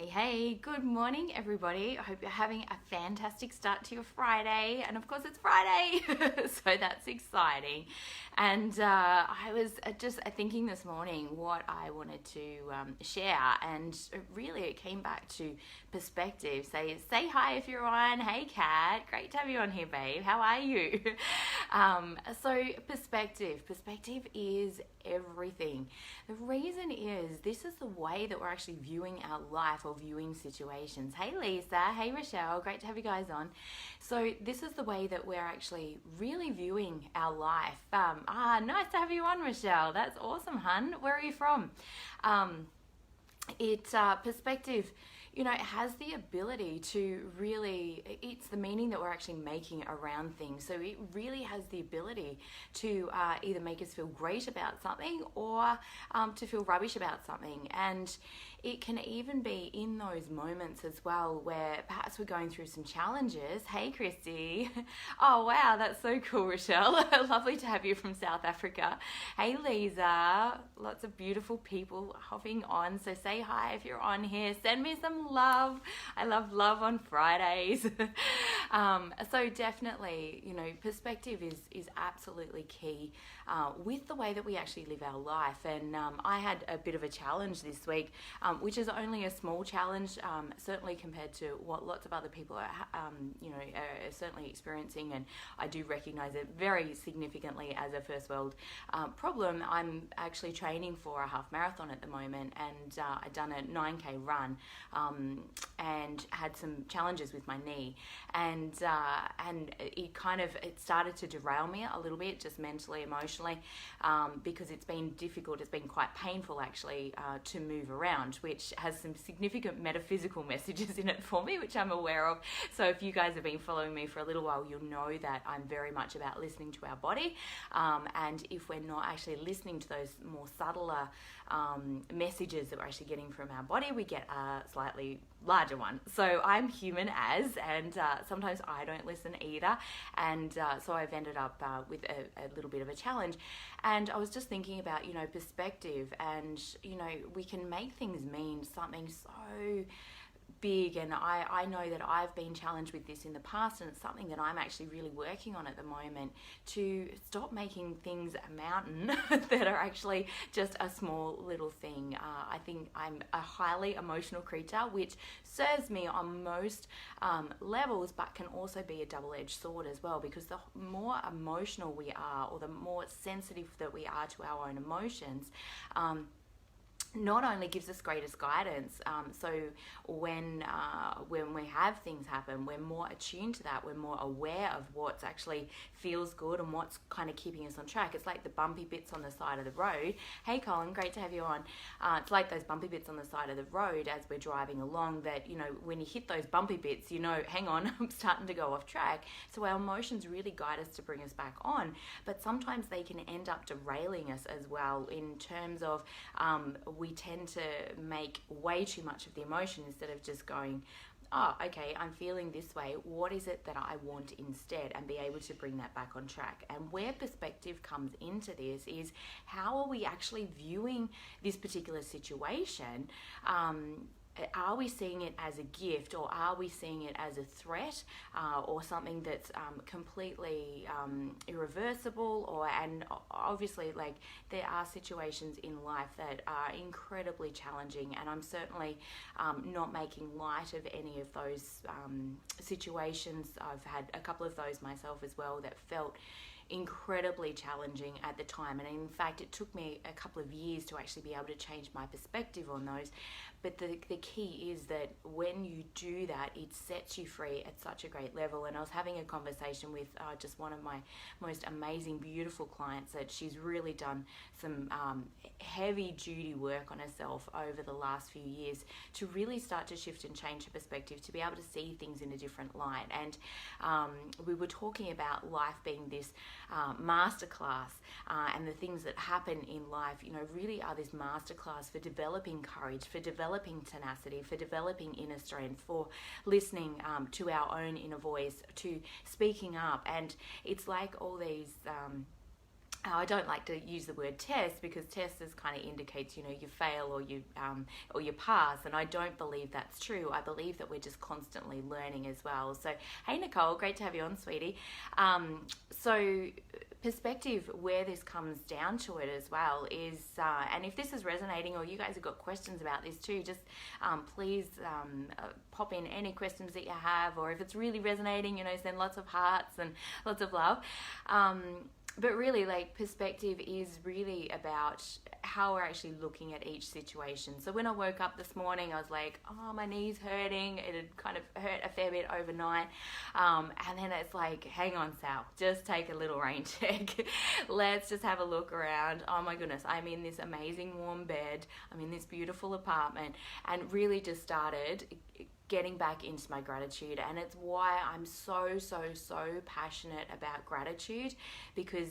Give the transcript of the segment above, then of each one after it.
Hey, good morning, everybody. I hope you're having a fantastic start to your Friday. And of course, it's Friday, so that's exciting. And I was just thinking this morning what I wanted to share, and really it came back to perspective. Say hi if you're on. Hey, Kat. Great to have you on here, babe. How are you? So perspective is everything. The reason is this is the way that we're actually viewing our life or viewing situations. Hey Lisa, hey Rochelle, great to have you guys on. So this is the way that we're actually really viewing our life. Nice to have you on, Rochelle. That's awesome, hun. Where are you from? Perspective, it has the ability to really, it's the meaning that we're actually making around things. So it really has the ability to either make us feel great about something or to feel rubbish about something. And it can even be in those moments as well where perhaps we're going through some challenges. Hey, Christy. Oh, wow, that's so cool, Rochelle. Lovely to have you from South Africa. Hey, Lisa. Lots of beautiful people hopping on. So say hi if you're on here. Send me some love. I love love on Fridays. So definitely, perspective is absolutely key with the way that we actually live our life. And I had a bit of a challenge this week, which is only a small challenge, certainly compared to what lots of other people are certainly experiencing. And I do recognize it very significantly as a first world problem. I'm actually training for a half marathon at the moment, and I'd done a 9K run and had some challenges with my knee, and it started to derail me a little bit, just mentally, emotionally, because it's been difficult. It's been quite painful actually to move around, which has some significant metaphysical messages in it for me, which I'm aware of. So if you guys have been following me for a little while, you'll know that I'm very much about listening to our body, and if we're not actually listening to those more subtler messages that we're actually getting from our body, we get a slightly larger one. So I'm human and sometimes I don't listen either, and so I've ended up with a little bit of a challenge. And I was just thinking about perspective, and we can make things mean something so big. And I know that I've been challenged with this in the past, and it's something that I'm actually really working on at the moment, to stop making things a mountain that are actually just a small little thing. I think I'm a highly emotional creature, which serves me on most levels, but can also be a double-edged sword as well, because the more emotional we are, or the more sensitive that we are to our own emotions, not only gives us greatest guidance, so when we have things happen, we're more attuned to that, we're more aware of what's actually feels good and what's kind of keeping us on track. It's like the bumpy bits on the side of the road. Hey Colin, great to have you on. It's like those bumpy bits on the side of the road as we're driving along, that when you hit those bumpy bits, hang on, I'm starting to go off track. So our emotions really guide us to bring us back on, but sometimes they can end up derailing us as well, in terms of we tend to make way too much of the emotion instead of just going, oh, okay, I'm feeling this way. What is it that I want instead? And be able to bring that back on track. And where perspective comes into this is, how are we actually viewing this particular situation? Are we seeing it as a gift, or are we seeing it as a threat, or something that's completely irreversible? And obviously, like, there are situations in life that are incredibly challenging, and I'm certainly not making light of any of those situations. I've had a couple of those myself as well that felt incredibly challenging at the time, and in fact it took me a couple of years to actually be able to change my perspective on those. But the key is that when you do that, it sets you free at such a great level. And I was having a conversation with just one of my most amazing, beautiful clients, that she's really done some heavy duty work on herself over the last few years to really start to shift and change her perspective, to be able to see things in a different light. And we were talking about life being this masterclass, and the things that happen in life, really are this masterclass for developing courage, for developing tenacity, for developing inner strength, for listening to our own inner voice, to speaking up. And it's like all these I don't like to use the word test, because test is kind of indicates, you fail or you pass, and I don't believe that's true. I believe that we're just constantly learning as well. So, hey Nicole, great to have you on, sweetie. So perspective, where this comes down to it as well is, and if this is resonating or you guys have got questions about this too, just please pop in any questions that you have, or if it's really resonating, send lots of hearts and lots of love. But really, like, perspective is really about how we're actually looking at each situation. So when I woke up this morning, I was like, oh, my knee's hurting. It had kind of hurt a fair bit overnight. And then it's like, hang on, Sal, just take a little rain check. Let's just have a look around. Oh my goodness, I'm in this amazing warm bed. I'm in this beautiful apartment, and really just started getting back into my gratitude. And it's why I'm so passionate about gratitude, because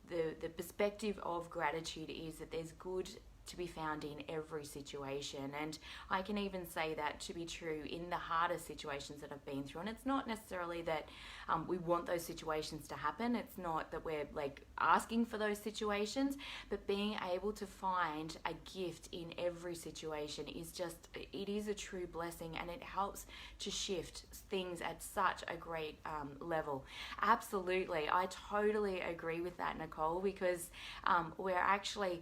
the perspective of gratitude is that there's good to be found in every situation. And I can even say that to be true in the hardest situations that I've been through. And it's not necessarily that we want those situations to happen. It's not that we're like asking for those situations, but being able to find a gift in every situation is just, it is a true blessing, and it helps to shift things at such a great level. Absolutely. I totally agree with that, Nicole, because we're actually,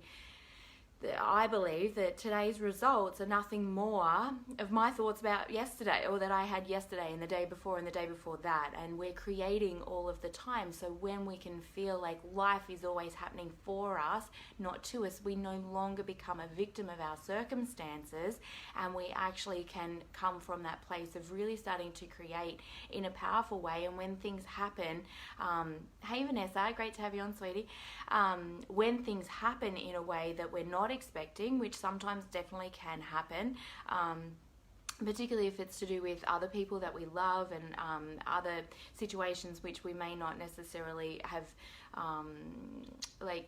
I believe that today's results are nothing more of my thoughts about yesterday, or that I had yesterday and the day before and the day before that. And we're creating all of the time. So when we can feel like life is always happening for us, not to us, we no longer become a victim of our circumstances, and we actually can come from that place of really starting to create in a powerful way. And when things happen, hey Vanessa, great to have you on, sweetie. When things happen in a way that we're not expecting, which sometimes definitely can happen, particularly if it's to do with other people that we love, and other situations which we may not necessarily have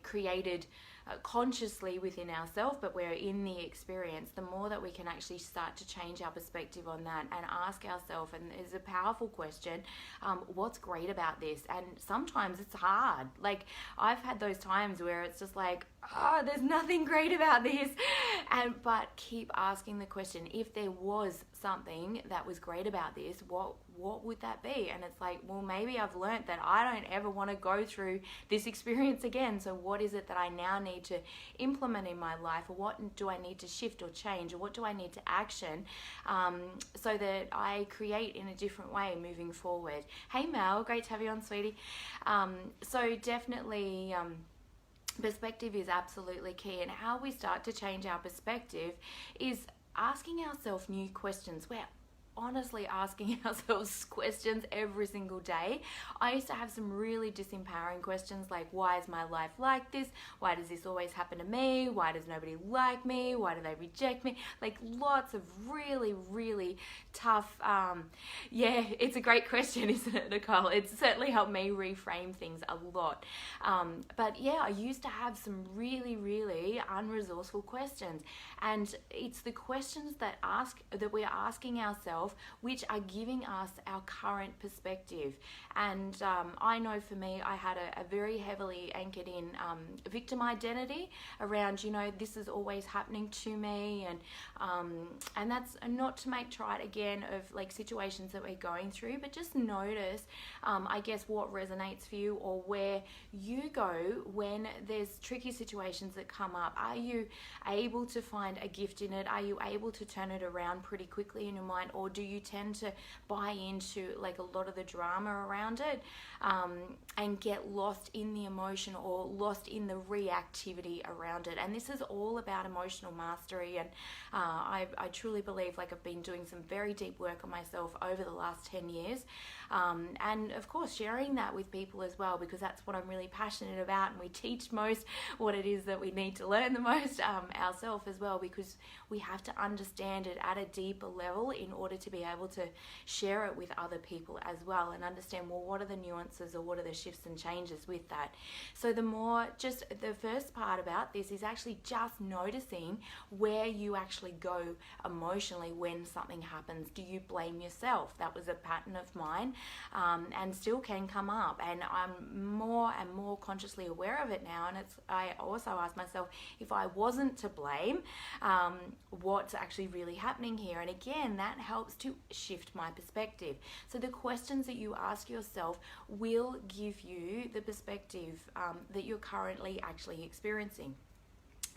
created consciously within ourselves, but we're in the experience. The more that we can actually start to change our perspective on that and ask ourselves, and it's a powerful question, what's great about this? And sometimes it's hard. Like, I've had those times where it's just like, oh, there's nothing great about this, but keep asking the question, if there was something that was great about this, what would that be? And it's like, well, maybe I've learned that I don't ever want to go through this experience again. So what is it that I now need to implement in my life, or what do I need to shift or change, or what do I need to action, so that I create in a different way moving forward? Hey Mel, great to have you on, sweetie. So definitely, perspective is absolutely key, and how we start to change our perspective is asking ourselves new questions. We're honestly asking ourselves questions every single day. I used to have some really disempowering questions like, why is my life like this? Why does this always happen to me? Why does nobody like me? Why do they reject me? Like, lots of really tough, it's a great question, isn't it, Nicole? It's certainly helped me reframe things a lot. But yeah, I used to have some really unresourceful questions, and it's the questions that we're asking ourselves which are giving us our current perspective. And I know for me, I had a very heavily anchored in victim identity around, this is always happening to me, and that's not to make trite again of like situations that we're going through, but just notice, I guess, what resonates for you, or where you go when there's tricky situations that come up. Are you able to find a gift in it? Are you able to turn it around pretty quickly in your mind, or do you tend to buy into like a lot of the drama around it, and get lost in the emotion, or lost in the reactivity around it? And this is all about emotional mastery, and I truly believe, like, I've been doing some very deep work on myself over the last 10 years, and of course sharing that with people as well, because that's what I'm really passionate about, and we teach most what it is that we need to learn the most ourselves as well, because we have to understand it at a deeper level in order to be able to share it with other people as well, and understand, well, what are the nuances or what are the shifts and changes with that. So just the first part about this is actually just noticing where you actually go emotionally when something happens. Do you blame yourself? That was a pattern of mine, and still can come up, and I'm more and more consciously aware of it now. And I also ask myself, if I wasn't to blame, what's actually really happening here? And again, that helps to shift my perspective. So the questions that you ask yourself will give you the perspective that you're currently actually experiencing.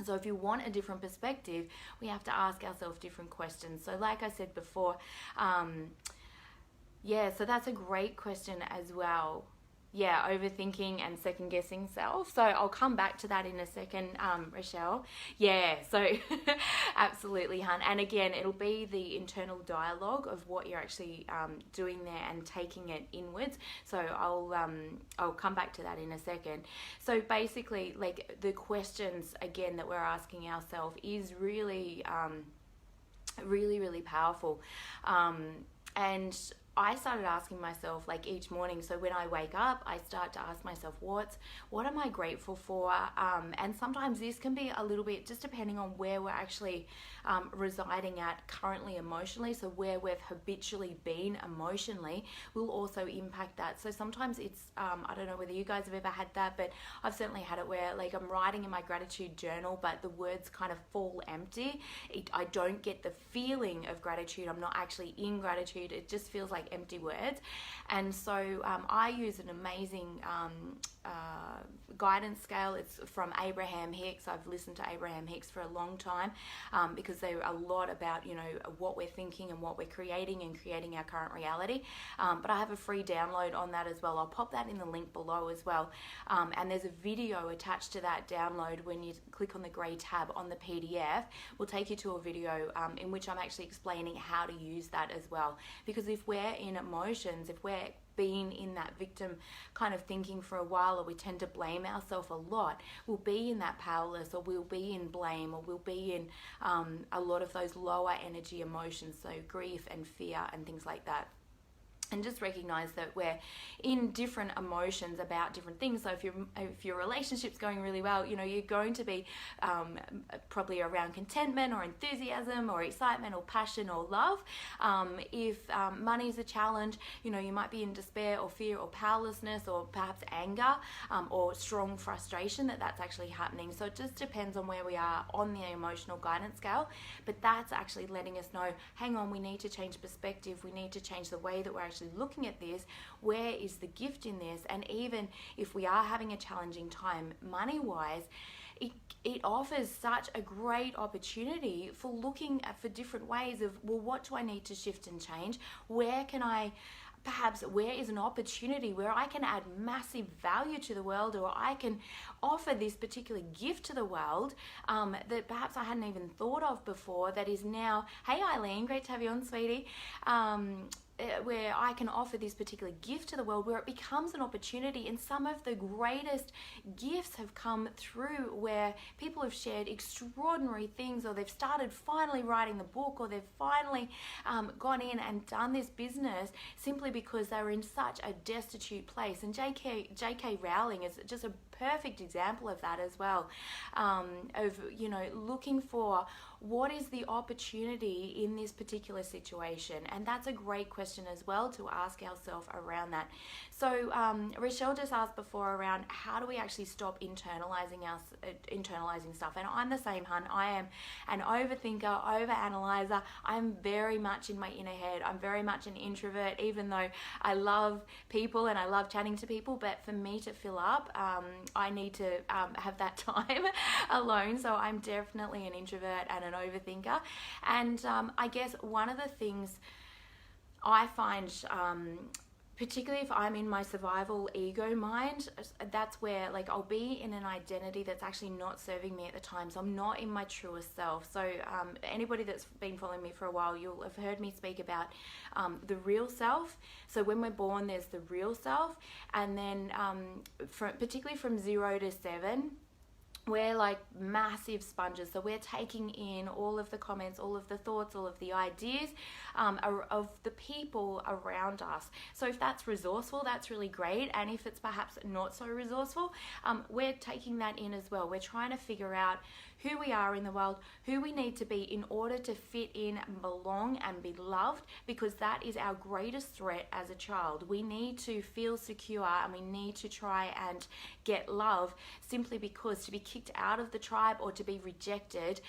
So if you want a different perspective, we have to ask ourselves different questions. So like I said before, so that's a great question as well. Yeah, overthinking and second guessing self. So I'll come back to that in a second, Rochelle. Yeah, so absolutely, hun. And again, it'll be the internal dialogue of what you're actually doing there and taking it inwards. So I'll come back to that in a second. So basically, like, the questions again that we're asking ourselves is really, really powerful. And I started asking myself, like, each morning. So when I wake up, I start to ask myself, what am I grateful for? And sometimes this can be a little bit just depending on where we're actually residing at currently emotionally. So where we've habitually been emotionally will also impact that. So sometimes it's, I don't know whether you guys have ever had that, but I've certainly had it where, like, I'm writing in my gratitude journal, but the words kind of fall empty. I don't get the feeling of gratitude. I'm not actually in gratitude. It just feels like empty words. And so I use an amazing guidance scale. It's from Abraham Hicks. I've listened to Abraham Hicks for a long time because they're a lot about, you know, what we're thinking and what we're creating and creating our current reality. But I have a free download on that as well. I'll pop that in the link below as well. And there's a video attached to that download. When you click on the grey tab on the PDF, will take you to a video in which I'm actually explaining how to use that as well. Because if we're in emotions, if we're been in that victim kind of thinking for a while, or we tend to blame ourselves a lot, we'll be in that powerless, or we'll be in blame, or we'll be in a lot of those lower energy emotions, so grief and fear and things like that. And just recognize that we're in different emotions about different things. So if your relationship's going really well, you know, you're going to be probably around contentment or enthusiasm or excitement or passion or love. If money's a challenge, you know, you might be in despair or fear or powerlessness or perhaps anger or strong frustration that's actually happening. So it just depends on where we are on the emotional guidance scale. But that's actually letting us know, hang on, we need to change perspective. We need to change the way that we're actually looking at this. Where is the gift in this? And even if we are having a challenging time money-wise, it offers such a great opportunity for looking for different ways of, well, what do I need to shift and change? Where is an opportunity where I can add massive value to the world, or I can offer this particular gift to the world that perhaps I hadn't even thought of before, that is now, hey Eileen, great to have you on, sweetie, where I can offer this particular gift to the world, where it becomes an opportunity. And some of the greatest gifts have come through where people have shared extraordinary things, or they've started finally writing the book, or they've finally gone in and done this business simply because they were in such a destitute place. And J.K. Rowling is just a perfect example of that as well, of, you know, looking for what is the opportunity in this particular situation. And that's a great question as well to ask ourselves around that. So Rochelle just asked before around how do we actually stop internalizing stuff. And I'm the same, hun. I am an overthinker, overanalyzer. I'm very much in my inner head. I'm very much an introvert, even though I love people and I love chatting to people. But for me to fill up, I need to have that time alone. So I'm definitely an introvert and an overthinker. And I guess one of the things I find, particularly if I'm in my survival ego mind, that's where, like, I'll be in an identity that's actually not serving me at the time. So I'm not in my truest self. So anybody that's been following me for a while, you'll have heard me speak about the real self. So when we're born, there's the real self. And then particularly from 0 to 7, we're like massive sponges, so we're taking in all of the comments, all of the thoughts, all of the ideas of the people around us. So if that's resourceful, that's really great, and if it's perhaps not so resourceful, we're taking that in as well. We're trying to figure out who we are in the world, who we need to be in order to fit in and belong and be loved, because that is our greatest threat as a child. We need to feel secure and we need to try and get love, simply because to be kicked out of the tribe or to be rejected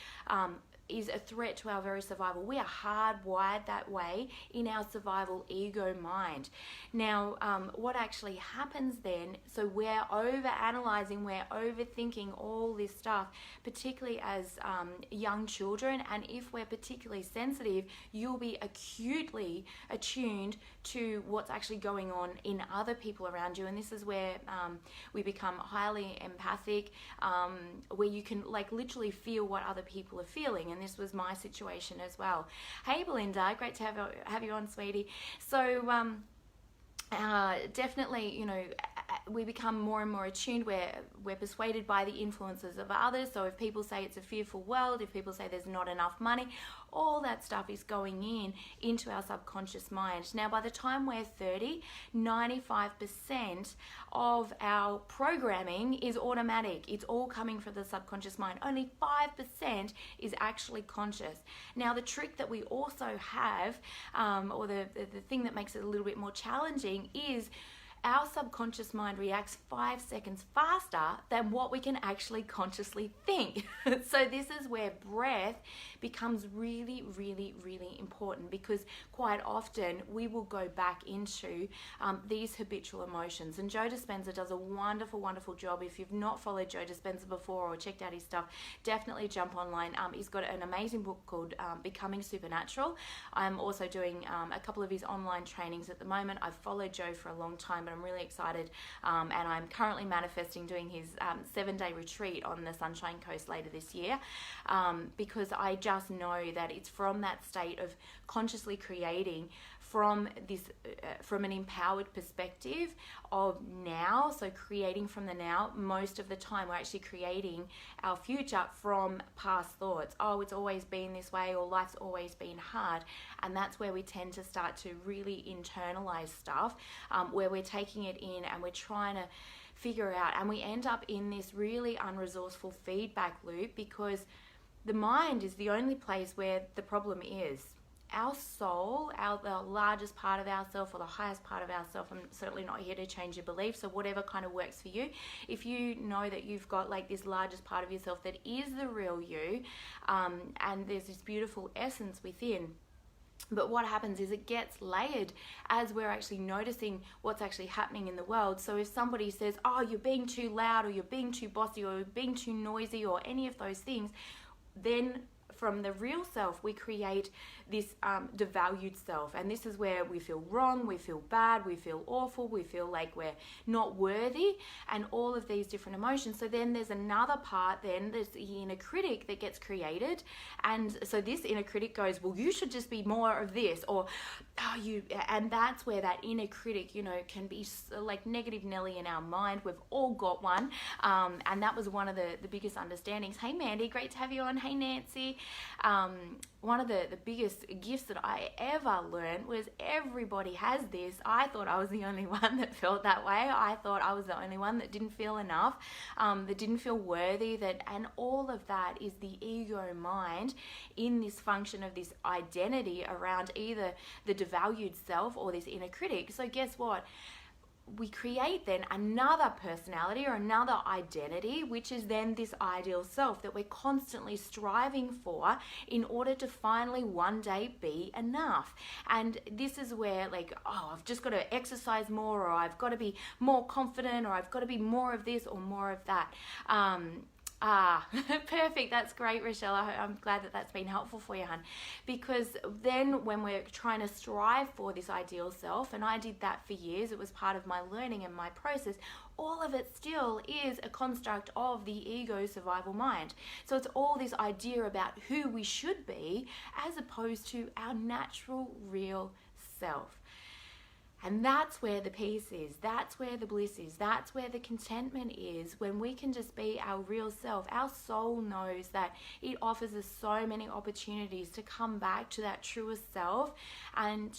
is a threat to our very survival. We are hardwired that way in our survival ego mind. Now, what actually happens then, so we're over-analyzing, we're overthinking all this stuff, particularly as young children, and if we're particularly sensitive, you'll be acutely attuned to what's actually going on in other people around you, and this is where we become highly empathic, where you can like literally feel what other people are feeling, and this was my situation as well. Hey Belinda, great to have you on, sweetie. So definitely, you know, we become more and more attuned. We're persuaded by the influences of others. So if people say it's a fearful world, if people say there's not enough money, all that stuff is going into our subconscious mind. Now, by the time we're 30, 95% of our programming is automatic. It's all coming from the subconscious mind. Only 5% is actually conscious. Now, the trick that we also have, or the thing that makes it a little bit more challenging, is our subconscious mind reacts 5 seconds faster than what we can actually consciously think. So this is where breath becomes really, really, really important, because quite often we will go back into these habitual emotions. And Joe Dispenza does a wonderful, wonderful job. If you've not followed Joe Dispenza before or checked out his stuff, definitely jump online. He's got an amazing book called Becoming Supernatural. I'm also doing a couple of his online trainings at the moment. I've followed Joe for a long time, but I'm really excited, and I'm currently manifesting doing his 7-day retreat on the Sunshine Coast later this year, because I just know that it's from that state of consciously creating from this, from an empowered perspective of now. So creating from the now, most of the time we're actually creating our future from past thoughts. Oh, it's always been this way, or life's always been hard. And that's where we tend to start to really internalize stuff, where we're taking it in and we're trying to figure out, and we end up in this really unresourceful feedback loop, because the mind is the only place where the problem is. Our soul, the largest part of ourself, or the highest part of ourself, I'm certainly not here to change your beliefs, so whatever kind of works for you. If you know that you've got like this largest part of yourself that is the real you, and there's this beautiful essence within, but what happens is it gets layered as we're actually noticing what's actually happening in the world. So if somebody says, oh, you're being too loud, or you're being too bossy, or you're being too noisy, or any of those things, then from the real self, we create this devalued self. And this is where we feel wrong, we feel bad, we feel awful, we feel like we're not worthy, and all of these different emotions. So then there's another part, then there's the inner critic that gets created. And so this inner critic goes, well, you should just be more of this, or and that's where that inner critic, you know, can be like negative Nelly in our mind. We've all got one. And that was one of the biggest understandings. Hey, Mandy, great to have you on. Hey, Nancy. One of the biggest gifts that I ever learned was everybody has this. I thought I was the only one that felt that way. I thought I was the only one that didn't feel enough, that didn't feel worthy, and all of that is the ego mind in this function of this identity around either the devalued self or this inner critic. So guess what? We create then another personality or another identity, which is then this ideal self that we're constantly striving for in order to finally one day be enough. And this is where, like, oh, I've just got to exercise more, or I've got to be more confident, or I've got to be more of this or more of that. Perfect. That's great, Rochelle. I'm glad that that's been helpful for you, hon. Because then when we're trying to strive for this ideal self, and I did that for years, it was part of my learning and my process, all of it still is a construct of the ego survival mind. So it's all this idea about who we should be as opposed to our natural, real self. And that's where the peace is. That's where the bliss is. That's where the contentment is, when we can just be our real self. Our soul knows that it offers us so many opportunities to come back to that truest self, and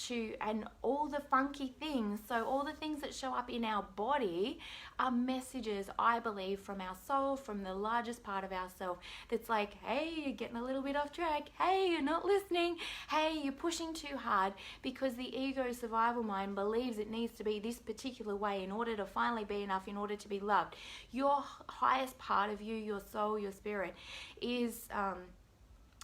all the funky things. So all the things that show up in our body are messages, I believe, from our soul, from the largest part of ourself, that's like, hey, you're getting a little bit off track. Hey, you're not listening. Hey, you're pushing too hard, because the ego survival mind believes it needs to be this particular way in order to finally be enough, in order to be loved. Your highest part of you, your soul, your spirit, is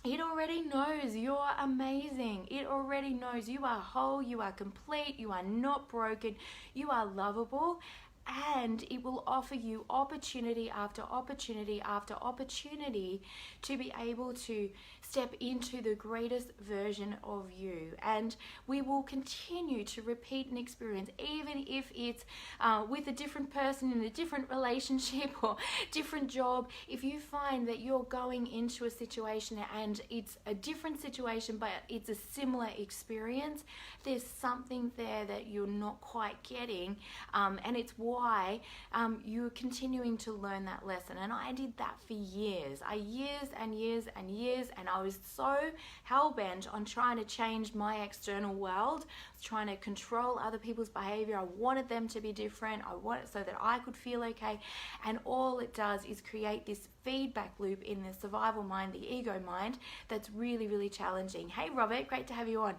it already knows you're amazing. It already knows you are whole, you are complete, you are not broken, you are lovable. And it will offer you opportunity after opportunity after opportunity to be able to step into the greatest version of you. And we will continue to repeat an experience, even if it's with a different person in a different relationship or different job. If you find that you're going into a situation and it's a different situation, but it's a similar experience, there's something there that you're not quite getting, and it's why you're continuing to learn that lesson. And I did that for years. And I was so hell-bent on trying to change my external world, trying to control other people's behavior. I wanted them to be different. I want it so that I could feel okay. And all it does is create this feedback loop in the survival mind, the ego mind, that's really, really challenging. Hey, Robert, great to have you on.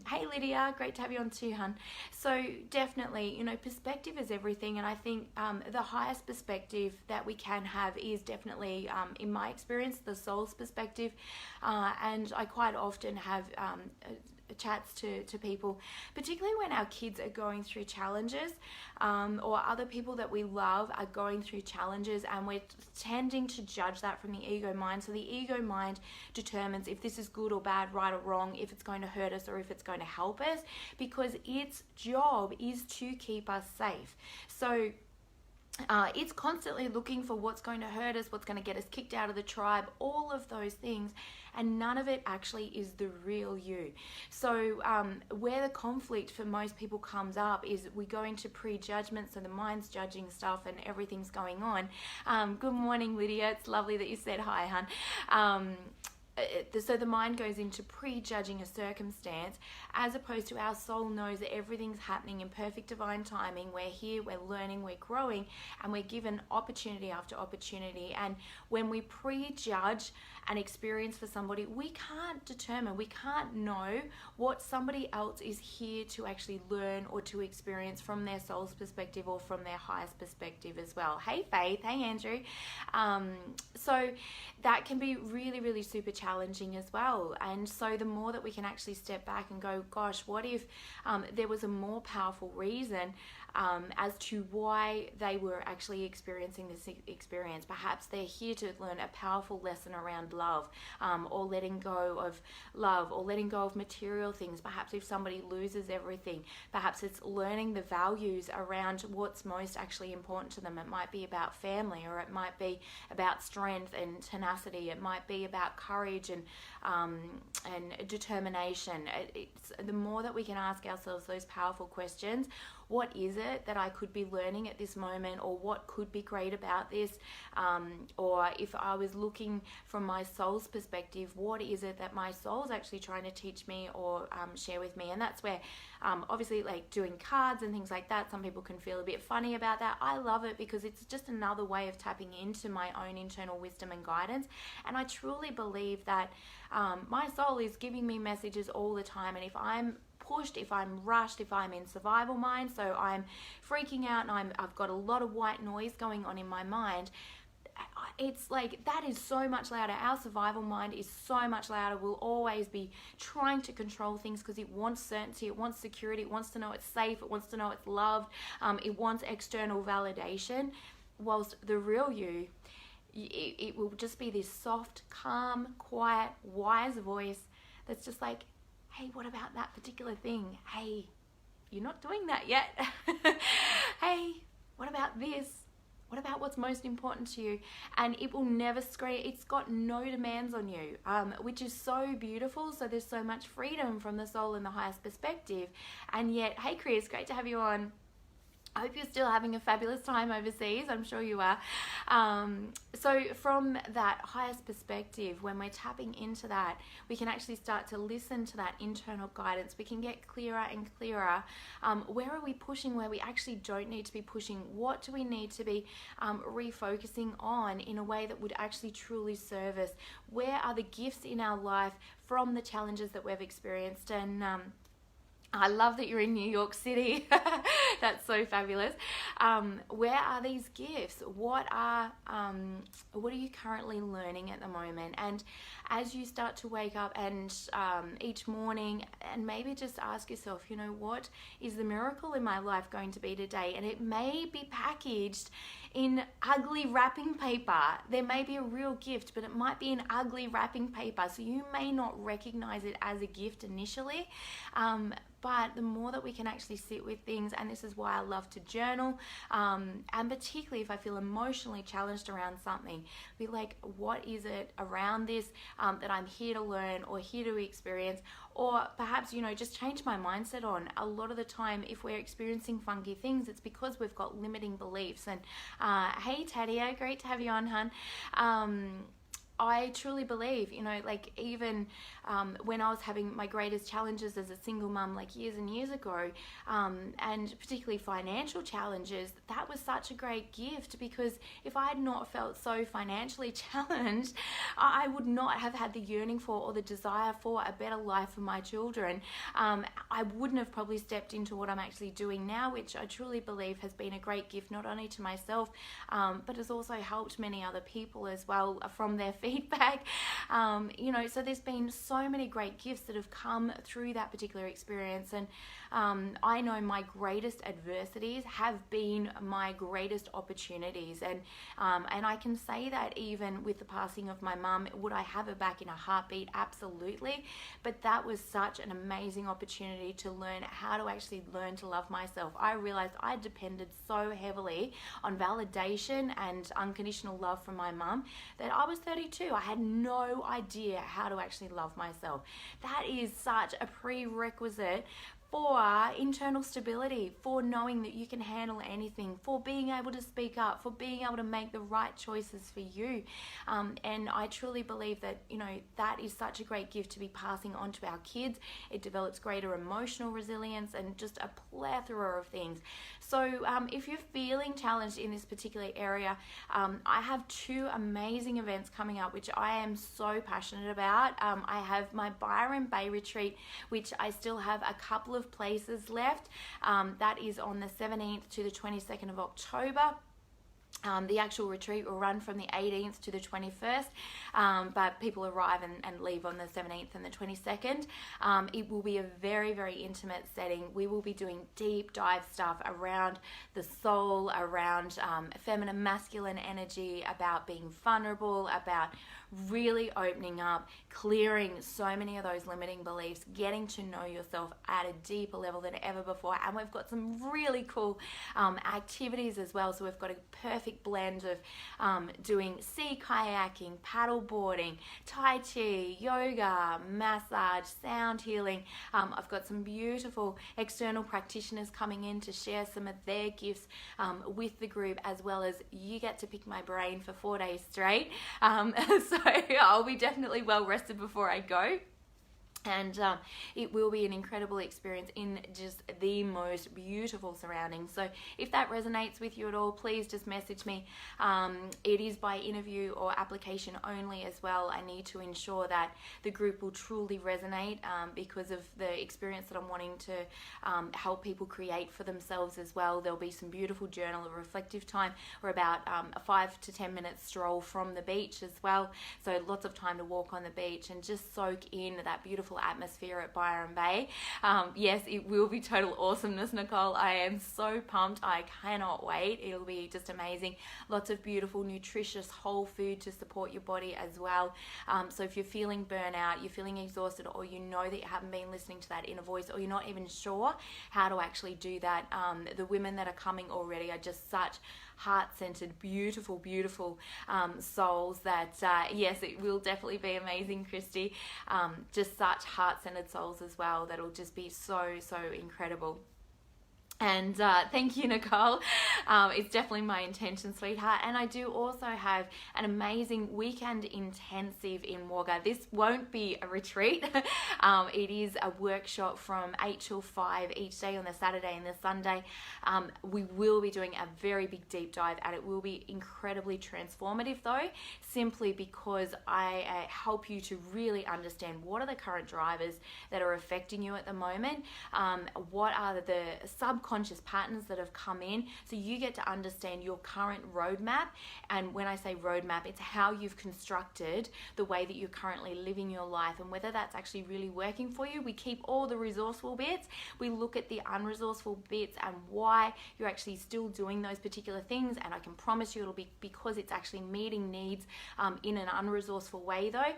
Hey, Lydia, great to have you on too, hun. So definitely, perspective is everything. And I think the highest perspective that we can have is definitely, in my experience, the soul's perspective. And I quite often have chats to people, particularly when our kids are going through challenges, or other people that we love are going through challenges, and we're tending to judge that from the ego mind. So the ego mind determines if this is good or bad, right or wrong, if it's going to hurt us or if it's going to help us, because its job is to keep us safe. So it's constantly looking for what's going to hurt us, what's going to get us kicked out of the tribe, all of those things, and none of it actually is the real you. So where the conflict for most people comes up is we go into prejudgment, so the mind's judging stuff and everything's going on. Good morning, Lydia. It's lovely that you said hi, hun. So the mind goes into prejudging a circumstance, as opposed to our soul knows that everything's happening in perfect divine timing. We're here, we're learning, we're growing, and we're given opportunity after opportunity. And when we prejudge an experience for somebody, we can't determine, we can't know what somebody else is here to actually learn or to experience from their soul's perspective or from their highest perspective as well. Hey, Faith. Hey, Andrew. So that can be really, really super challenging as well. And so the more that we can actually step back and go, gosh, what if there was a more powerful reason as to why they were actually experiencing this experience. Perhaps they're here to learn a powerful lesson around love, or letting go of love, or letting go of material things. Perhaps if somebody loses everything, perhaps it's learning the values around what's most actually important to them. It might be about family, or it might be about strength and tenacity. It might be about courage and determination. It's the more that we can ask ourselves those powerful questions. What is it that I could be learning at this moment, or what could be great about this? Or if I was looking from my soul's perspective, what is it that my soul's actually trying to teach me or share with me? And that's where obviously, like doing cards and things like that, some people can feel a bit funny about that. I love it because it's just another way of tapping into my own internal wisdom and guidance. And I truly believe that my soul is giving me messages all the time. And if I'm pushed, if I'm rushed, if I'm in survival mind, so I'm freaking out and I've got a lot of white noise going on in my mind, it's like that is so much louder. Our survival mind is so much louder. We'll always be trying to control things because it wants certainty, it wants security, it wants to know it's safe, it wants to know it's loved, it wants external validation, whilst the real you, it will just be this soft, calm, quiet, wise voice that's just like, hey, what about that particular thing? Hey, you're not doing that yet. Hey, what about this? What about what's most important to you? And it will never scream. It's got no demands on you, which is so beautiful. So there's so much freedom from the soul in the highest perspective. And yet, hey Chris, great to have you on. I hope you're still having a fabulous time overseas. I'm sure you are. So from that highest perspective, when we're tapping into that, we can actually start to listen to that internal guidance. We can get clearer and clearer. Where are we pushing where we actually don't need to be pushing? What do we need to be refocusing on in a way that would actually truly serve us? Where are the gifts in our life from the challenges that we've experienced? And I love that you're in New York City. That's so fabulous. Where are these gifts? What are you currently learning at the moment? And as you start to wake up and each morning, and maybe just ask yourself, what is the miracle in my life going to be today? And it may be packaged in ugly wrapping paper. There may be a real gift, but it might be in ugly wrapping paper. So you may not recognize it as a gift initially. But the more that we can actually sit with things, and this is why I love to journal, and particularly if I feel emotionally challenged around something, be like, what is it around this that I'm here to learn or here to experience? Or perhaps, just change my mindset on. A lot of the time, if we're experiencing funky things, it's because we've got limiting beliefs. And hey, Tadia, great to have you on, hun. I truly believe, even when I was having my greatest challenges as a single mum, like years and years ago, and particularly financial challenges, that was such a great gift, because if I had not felt so financially challenged, I would not have had the yearning for or the desire for a better life for my children. I wouldn't have probably stepped into what I'm actually doing now, which I truly believe has been a great gift, not only to myself, but has also helped many other people as well from their feedback. So there's been so many great gifts that have come through that particular experience. And I know my greatest adversities have been my greatest opportunities. And I can say that even with the passing of my mum, would I have her back in a heartbeat? Absolutely. But that was such an amazing opportunity to learn how to actually learn to love myself. I realized I depended so heavily on validation and unconditional love from my mum that I was 32. I had no idea how to actually love myself. That is such a prerequisite for internal stability, for knowing that you can handle anything, for being able to speak up, for being able to make the right choices for you. And I truly believe that, that is such a great gift to be passing on to our kids. It develops greater emotional resilience and just a plethora of things. So if you're feeling challenged in this particular area, I have 2 amazing events coming up, which I am so passionate about. I have my Byron Bay retreat, which I still have a couple of places left. That is on the 17th to the 22nd of October. The actual retreat will run from the 18th to the 21st, but people arrive and leave on the 17th and the 22nd. It will be a very, very intimate setting. We will be doing deep dive stuff around the soul, around feminine, masculine energy, about being vulnerable, about really opening up, clearing so many of those limiting beliefs, getting to know yourself at a deeper level than ever before. And we've got some really cool activities as well. So we've got a perfect blend of doing sea kayaking, paddle boarding, Tai Chi, yoga, massage, sound healing. I've got some beautiful external practitioners coming in to share some of their gifts with the group, as well as you get to pick my brain for 4 days straight. So I'll be definitely well rested before I go. And it will be an incredible experience in just the most beautiful surroundings. So if that resonates with you at all, please just message me. It is by interview or application only as well. I need to ensure that the group will truly resonate because of the experience that I'm wanting to help people create for themselves as well. There'll be some beautiful journal or reflective time. We're about a 5 to 10 minute stroll from the beach as well. So lots of time to walk on the beach and just soak in that beautiful atmosphere at Byron Bay. Yes, it will be total awesomeness, Nicole. I am so pumped. I cannot wait. It'll be just amazing. Lots of beautiful, nutritious, whole food to support your body as well. So if you're feeling burnout, you're feeling exhausted, or you know that you haven't been listening to that inner voice, or you're not even sure how to actually do that, the women that are coming already are just such heart-centered, beautiful, beautiful souls that, yes, it will definitely be amazing, Christy. Just such heart-centered souls as well that'll just be so, so incredible. And thank you, Nicole. It's definitely my intention, sweetheart. And I do also have an amazing weekend intensive in Wagga. This won't be a retreat. It is a workshop from 8 till 5 each day on the Saturday and the Sunday. We will be doing a very big deep dive, and it will be incredibly transformative though, simply because I help you to really understand what are the current drivers that are affecting you at the moment, what are the subconscious patterns that have come in, so you get to understand your current roadmap. And when I say roadmap, it's how you've constructed the way that you're currently living your life and whether that's actually really working for you. We keep all the resourceful bits, we look at the unresourceful bits and why you're actually still doing those particular things, and I can promise you it'll be because it's actually meeting needs in an unresourceful way though.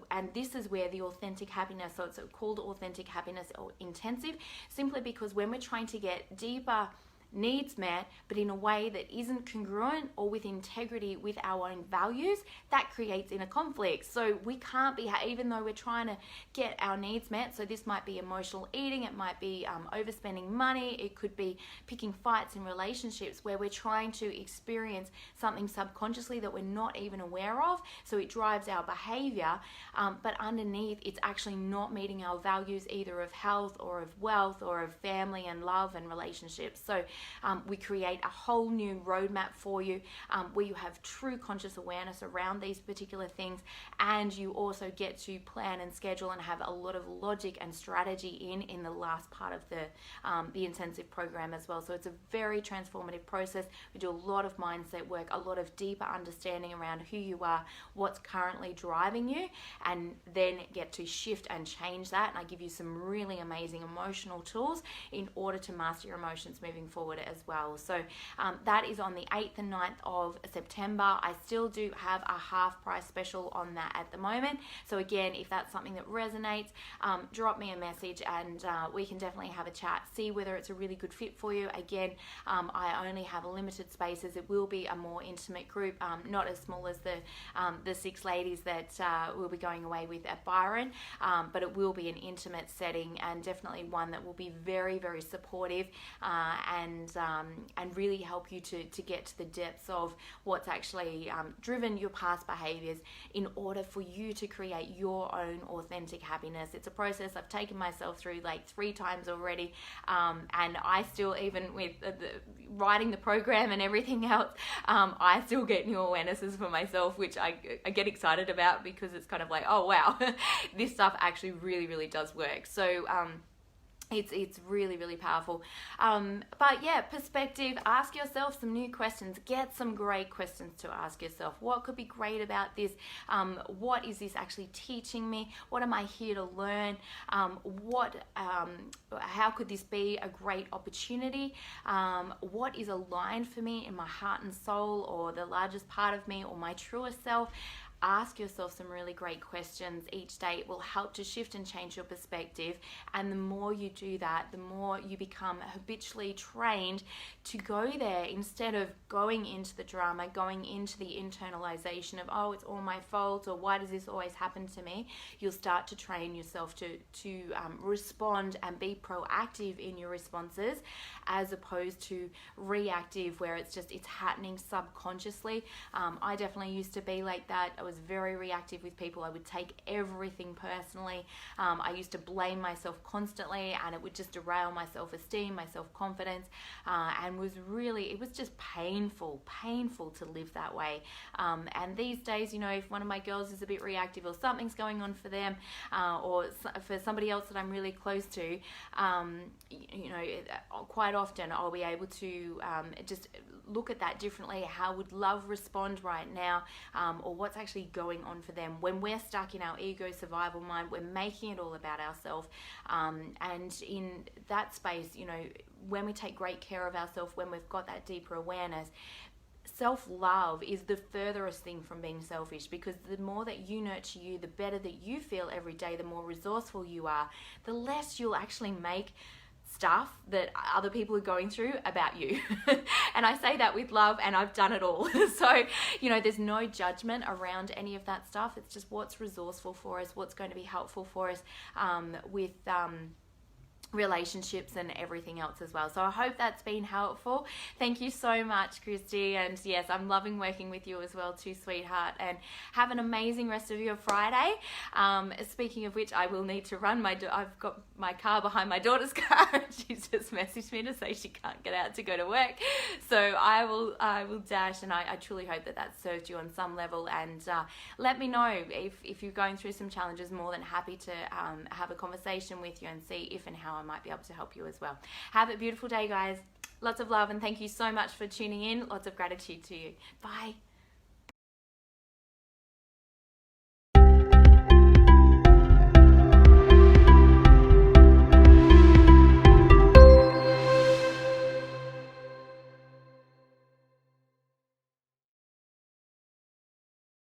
And this is where the authentic happiness, so it's called authentic happiness or intensive, simply because when we're trying to get deeper needs met, but in a way that isn't congruent or with integrity with our own values, that creates inner conflict. So we can't be, even though we're trying to get our needs met, so this might be emotional eating, it might be overspending money, it could be picking fights in relationships where we're trying to experience something subconsciously that we're not even aware of, so it drives our behavior, but underneath it's actually not meeting our values either of health or of wealth or of family and love and relationships. So we create a whole new roadmap for you where you have true conscious awareness around these particular things, and you also get to plan and schedule and have a lot of logic and strategy in the last part of the intensive program as well. So it's a very transformative process. We do a lot of mindset work, a lot of deeper understanding around who you are, what's currently driving you, and then get to shift and change that. And I give you some really amazing emotional tools in order to master your emotions moving forward as well. So that is on the 8th and 9th of September. I still do have a half price special on that at the moment. So again, if that's something that resonates, drop me a message and we can definitely have a chat, see whether it's a really good fit for you. Again, I only have limited spaces. It will be a more intimate group, not as small as the 6 ladies that we'll be going away with at Byron, but it will be an intimate setting and definitely one that will be very, very supportive and really help you to get to the depths of what's actually driven your past behaviors in order for you to create your own authentic happiness. It's a process I've taken myself through like 3 times already, and I still, even with writing the program and everything else, I still get new awarenesses for myself, which I get excited about because it's kind of like, oh wow, this stuff actually really, really does work. So it's really, really powerful. But yeah, perspective, ask yourself some new questions. Get some great questions to ask yourself. What could be great about this? What is this actually teaching me? What am I here to learn? How could this be a great opportunity? What is aligned for me in my heart and soul, or the largest part of me, or my truest self? Ask yourself some really great questions each day. It will help to shift and change your perspective, and the more you do that, the more you become habitually trained to go there instead of going into the drama, going into the internalization of, oh, it's all my fault, or why does this always happen to me? You'll start to train yourself to respond and be proactive in your responses, as opposed to reactive where it's happening subconsciously. I definitely used to be like that. I was very reactive with people. I would take everything personally. I used to blame myself constantly, and it would just derail my self-esteem, my self-confidence, and it was just painful to live that way. And these days, if one of my girls is a bit reactive or something's going on for them, or for somebody else that I'm really close to, quite often I'll be able to just look at that differently. How would love respond right now, or what's actually going on for them? When we're stuck in our ego survival mind, we're making it all about ourselves, and in that space, when we take great care of ourselves, when we've got that deeper awareness, self-love is the furthest thing from being selfish, because the more that you nurture you, the better that you feel every day, the more resourceful you are, the less you'll actually make stuff that other people are going through about you. And I say that with love, and I've done it all. So, you know, there's no judgment around any of that stuff. It's just what's resourceful for us, what's going to be helpful for us with relationships and everything else as well. So I hope that's been helpful. Thank you so much, Christy. And yes, I'm loving working with you as well too, sweetheart. And have an amazing rest of your Friday. Speaking of which, I will need to run. I've got my car behind my daughter's car. She's just messaged me to say she can't get out to go to work. So I will dash, and I truly hope that served you on some level. And let me know if you're going through some challenges. More than happy to have a conversation with you and see if and how I might be able to help you as well. Have a beautiful day, guys. Lots of love, and thank you so much for tuning in. Lots of gratitude to you. Bye.